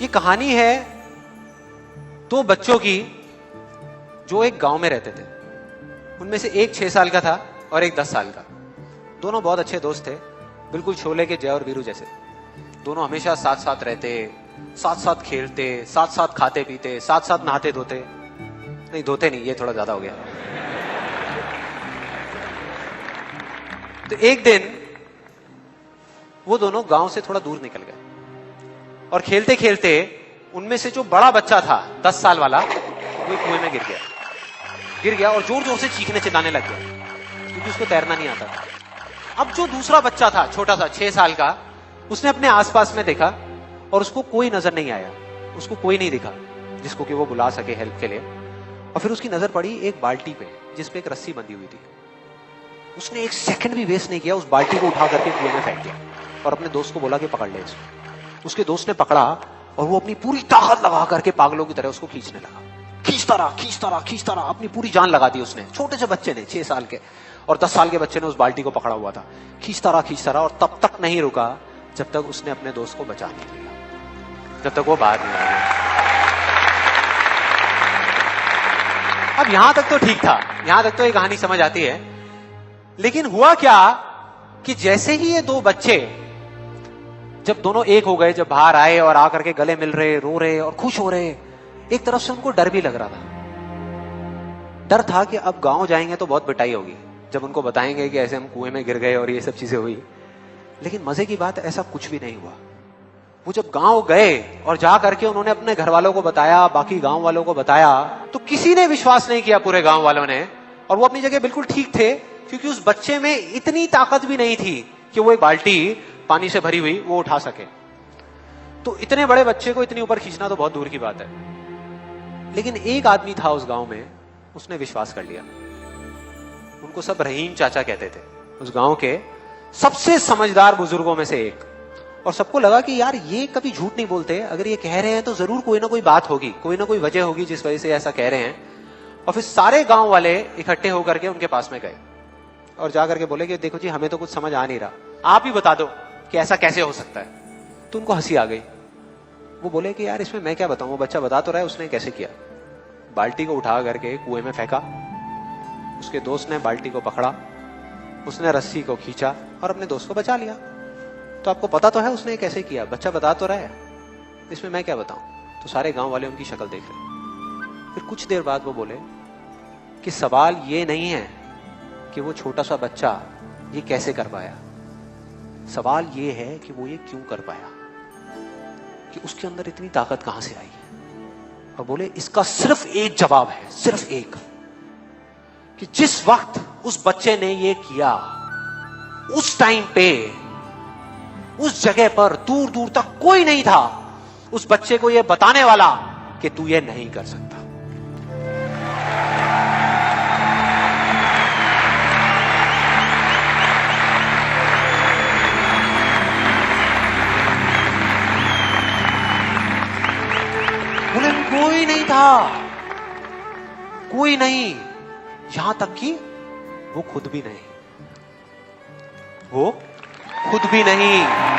ये कहानी है दो बच्चों की जो एक गांव में रहते थे। उनमें से एक 6 साल का था और एक 10 साल का। दोनों बहुत अच्छे दोस्त थे, बिल्कुल शोले के जय और वीरू जैसे। दोनों हमेशा साथ साथ रहते, साथ साथ खेलते, साथ साथ खाते पीते, साथ साथ नहाते धोते। नहीं, धोते नहीं, ये थोड़ा ज्यादा हो गया। तो एक दिन वो दोनों गांव से थोड़ा दूर निकल गए और खेलते खेलते उनमें से जो बड़ा बच्चा था 10 साल वाला, वो कुएं में गिर गया और जोर जोर से चीखने चिल्लाने लग गया क्योंकि उसको तैरना नहीं आता था। अब जो दूसरा बच्चा था छोटा सा 6 साल का, उसने अपने आसपास में देखा और उसको कोई नजर नहीं आया, उसको कोई नहीं दिखा जिसको कि वो बुला सके हेल्प के लिए। और फिर उसकी नजर पड़ी एक बाल्टी पे जिसपे एक रस्सी बंधी हुई थी। उसने एक सेकंड भी वेस्ट नहीं किया, उस बाल्टी को उठा करके कुएं में फेंक दिया और अपने दोस्त को बोला कि पकड़ ले इसको। उसके दोस्त ने पकड़ा और वो अपनी पूरी ताकत लगा करके पागलों की तरह उसको खींचने लगा। खींचता रहा, अपनी पूरी जान लगा दी उसने। छोटे से बच्चे ने, 6 साल के और 10 साल के बच्चे ने उस बाल्टी को पकड़ा हुआ था। खींचता रहा और तब तक नहीं रुका जब तक उसने अपने दोस्त को बचा नहीं लिया, जब तक वो बाहर नहीं आ गया। अब यहां तक तो ठीक था, यहां तक तो ये कहानी समझ आती है। लेकिन हुआ क्या कि जैसे ही ये दो बच्चे, जब दोनों एक हो गए, जब बाहर आए और आकर के गले मिल रहे, रो रहे और खुश हो रहे, एक तरफ से उनको डर भी लग रहा था। डर था कि अब गांव जाएंगे तो बहुत पिटाई होगी जब उनको बताएंगे कि ऐसे हम कुएं में गिर गए और ये सब चीजें हुई। लेकिन मजे की बात, ऐसा कुछ भी नहीं हुआ। वो जब गांव गए और जा करके उन्होंने अपने घर वालों को बताया, बाकी गांव वालों को बताया, तो किसी ने विश्वास नहीं किया, पूरे गांव वालों ने। और वो अपनी जगह बिल्कुल ठीक थे क्योंकि उस बच्चे में इतनी ताकत भी नहीं थी कि वो एक बाल्टी पानी से भरी हुई वो उठा सके। तो इतने बड़े बच्चे को इतनी ऊपर खींचना तो बहुत दूर की बात है। लेकिन एक आदमी था उस गांव में, उसने विश्वास कर लिया। उनको सब रहीम चाचा कहते थे, उस गांव के सबसे समझदार बुजुर्गों में से एक। और सबको लगा कि यार ये कभी झूठ नहीं बोलते, अगर ये कह रहे हैं तो जरूर कोई ना कोई बात होगी, कोई ना कोई वजह होगी जिस वजह से ऐसा कह रहे हैं। और फिर सारे गांव वाले इकट्ठे होकर के उनके पास में गए और जाकर के बोले कि देखो जी, हमें तो कुछ समझ आ नहीं रहा, आप ही बता दो कि ऐसा कैसे हो सकता है। तो उनको हंसी आ गई। वो बोले कि यार इसमें मैं क्या बताऊं, वो बच्चा बता तो रहा है उसने कैसे किया। बाल्टी को उठा करके कुएं में फेंका, उसके दोस्त ने बाल्टी को पकड़ा, उसने रस्सी को खींचा और अपने दोस्त को बचा लिया। तो आपको पता तो है उसने कैसे किया, बच्चा बता तो रहा है, इसमें मैं क्या बताऊं। तो सारे गांव वाले उनकी शक्ल देख रहे। फिर कुछ देर बाद वो बोले कि सवाल ये नहीं है कि वो छोटा सा बच्चा ये कैसे कर पाया, सवाल ये है कि वो ये क्यों कर पाया, कि उसके अंदर इतनी ताकत कहां से आई। और बोले इसका सिर्फ एक जवाब है, सिर्फ एक, कि जिस वक्त उस बच्चे ने ये किया, उस टाइम पे उस जगह पर दूर दूर तक कोई नहीं था उस बच्चे को ये बताने वाला कि तू ये नहीं कर सकता। बोले कोई नहीं था, कोई नहीं, यहां तक कि वो खुद भी नहीं, वो खुद भी नहीं।